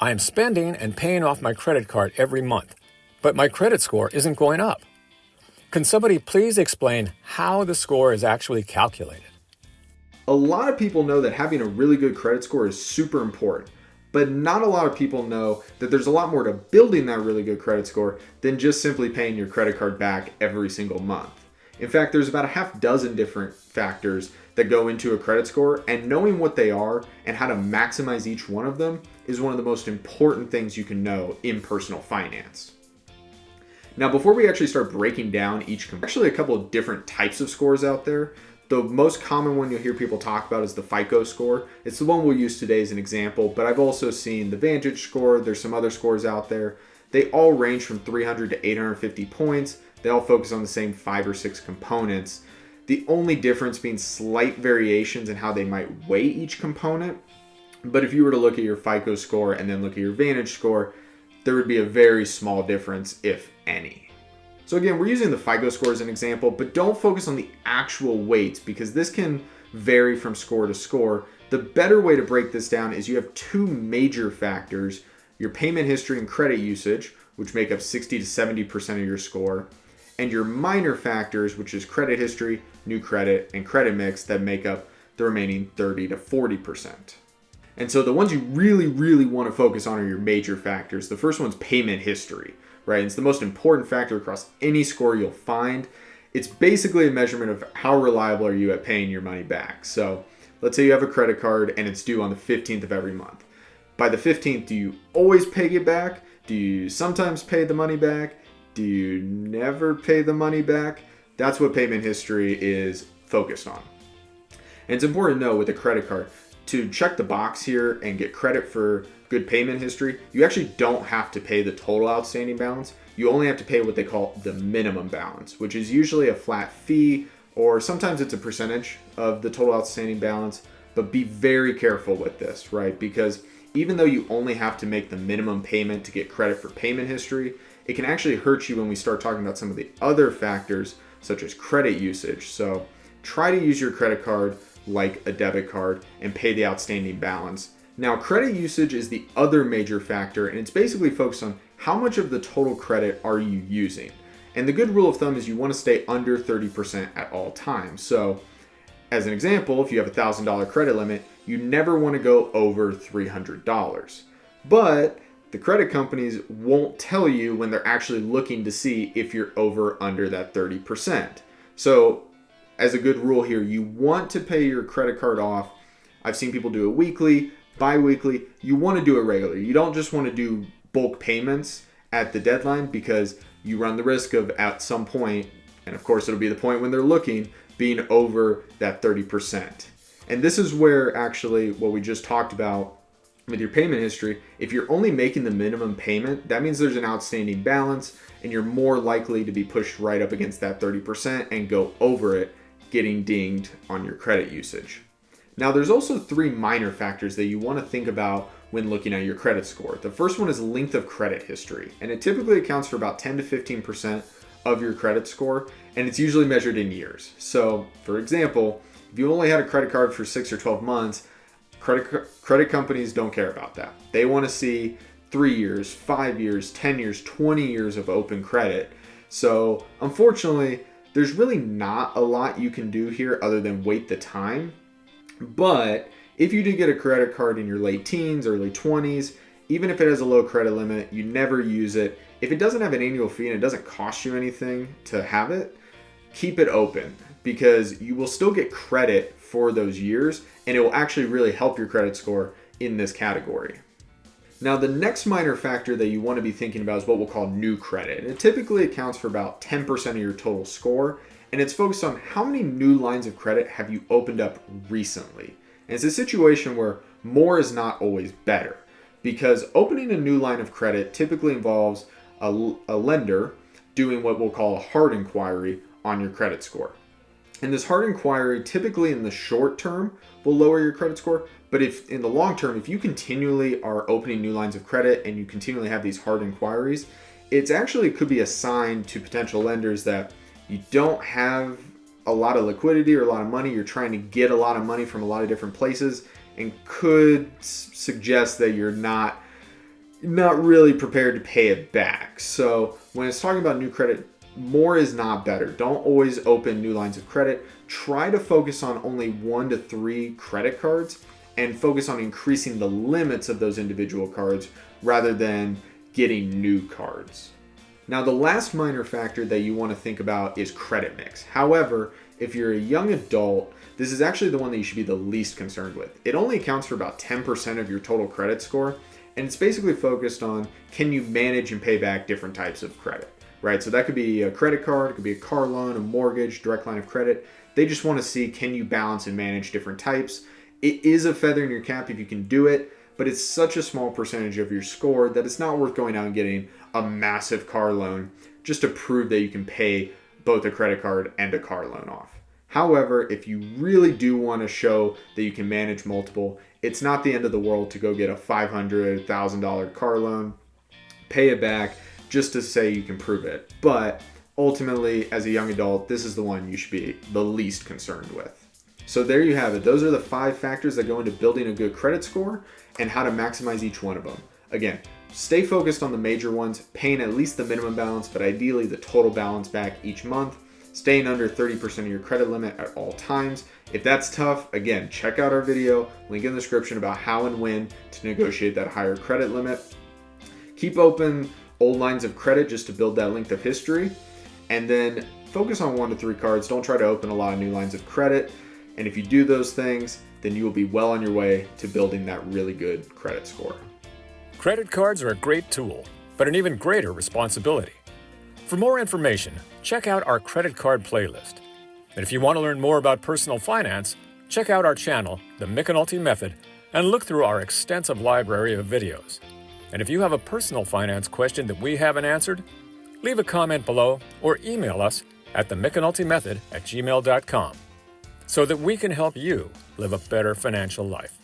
I am spending and paying off my credit card every month, but my credit score isn't going up. Can somebody please explain how the score is actually calculated? A lot of people know that having a really good credit score is super important, but not a lot of people know that there's a lot more to building that really good credit score than just simply paying your credit card back every single month. In fact, there's about a half dozen different factors that go into a credit score, and knowing what they are and how to maximize each one of them is one of the most important things you can know in personal finance. Now, before we actually start breaking down actually a couple of different types of scores out there. The most common one you'll hear people talk about is the FICO score. It's the one we'll use today as an example, but I've also seen the Vantage score. There's some other scores out there. They all range from 300 to 850 points. They all focus on the same 5 or 6 components. The only difference being slight variations in how they might weigh each component. But if you were to look at your FICO score and then look at your Vantage score, there would be a very small difference, if any. So again, we're using the FICO score as an example, but don't focus on the actual weights because this can vary from score to score. The better way to break this down is you have 2 major factors, your payment history and credit usage, which make up 60 to 70% of your score, and your minor factors, which is credit history, new credit, and credit mix, that make up the remaining 30 to 40%. And so the ones you really, really want to focus on are your major factors. The first one's payment history, right? It's the most important factor across any score you'll find. It's basically a measurement of how reliable are you at paying your money back. So let's say you have a credit card and it's due on the 15th of every month. By the 15th, do you always pay it back? Do you sometimes pay the money back? Do you never pay the money back? That's what payment history is focused on. And it's important to know with a credit card, to check the box here and get credit for good payment history, you actually don't have to pay the total outstanding balance. You only have to pay what they call the minimum balance, which is usually a flat fee, or sometimes it's a percentage of the total outstanding balance. But be very careful with this, right? Because even though you only have to make the minimum payment to get credit for payment history, it can actually hurt you when we start talking about some of the other factors, such as credit usage. So try to use your credit card like a debit card and pay the outstanding balance. Now, credit usage is the other major factor, and it's basically focused on how much of the total credit are you using. And the good rule of thumb is you want to stay under 30% at all times. So as an example, if you have a $1,000 credit limit, you never want to go over $300. But the credit companies won't tell you when they're actually looking to see if you're over or under that 30%. So as a good rule here, you want to pay your credit card off. I've seen people do it weekly, bi-weekly. You want to do it regularly. You don't just want to do bulk payments at the deadline because you run the risk of at some point, and of course it'll be the point when they're looking, being over that 30%. And this is where actually what we just talked about with your payment history, if you're only making the minimum payment, that means there's an outstanding balance and you're more likely to be pushed right up against that 30% and go over it, getting dinged on your credit usage. Now, there's also 3 minor factors that you want to think about when looking at your credit score. The first one is length of credit history, and it typically accounts for about 10 to 15% of your credit score, and it's usually measured in years. So, for example, if you only had a credit card for 6 or 12 months, credit companies don't care about that. They want to see 3 years, 5 years, 10 years, 20 years of open credit. So, unfortunately, there's really not a lot you can do here other than wait the time. But if you do get a credit card in your late teens, early 20s, even if it has a low credit limit, you never use it. If it doesn't have an annual fee and it doesn't cost you anything to have it, keep it open because you will still get credit for those years and it will actually really help your credit score in this category. Now, the next minor factor that you want to be thinking about is what we'll call new credit. It typically accounts for about 10% of your total score, and it's focused on how many new lines of credit have you opened up recently. And it's a situation where more is not always better because opening a new line of credit typically involves a lender doing what we'll call a hard inquiry on your credit score. And this hard inquiry typically in the short term will lower your credit score, but if in the long term, if you continually are opening new lines of credit and you continually have these hard inquiries, it's actually could be a sign to potential lenders that you don't have a lot of liquidity or a lot of money. You're trying to get a lot of money from a lot of different places and could suggest that you're not not really prepared to pay it back. So when it's talking about new credit, more is not better. Don't always open new lines of credit. Try to focus on only 1 to 3 credit cards and focus on increasing the limits of those individual cards rather than getting new cards. Now, the last minor factor that you want to think about is credit mix. However, if you're a young adult, this is actually the one that you should be the least concerned with. It only accounts for about 10% of your total credit score, and it's basically focused on, can you manage and pay back different types of credit, right? So that could be a credit card, it could be a car loan, a mortgage, direct line of credit. They just want to see, can you balance and manage different types? It is a feather in your cap if you can do it, but it's such a small percentage of your score that it's not worth going out and getting a massive car loan just to prove that you can pay both a credit card and a car loan off. However, if you really do want to show that you can manage multiple, it's not the end of the world to go get a $500, $1,000 car loan, pay it back just to say you can prove it. But ultimately, as a young adult, this is the one you should be the least concerned with. So there you have it. Those are the 5 factors that go into building a good credit score and how to maximize each one of them. Again, stay focused on the major ones, paying at least the minimum balance, but ideally the total balance back each month, staying under 30% of your credit limit at all times. If that's tough, again, check out our video, link in the description about how and when to negotiate that higher credit limit. Keep open old lines of credit just to build that length of history, and then focus on 1 to 3 cards. Don't try to open a lot of new lines of credit. And if you do those things, then you will be well on your way to building that really good credit score. Credit cards are a great tool, but an even greater responsibility. For more information, check out our credit card playlist. And if you want to learn more about personal finance, check out our channel, TheMcEnultyMethod, and look through our extensive library of videos. And if you have a personal finance question that we haven't answered, leave a comment below or email us at TheMcEnultyMethod@gmail.com so that we can help you live a better financial life.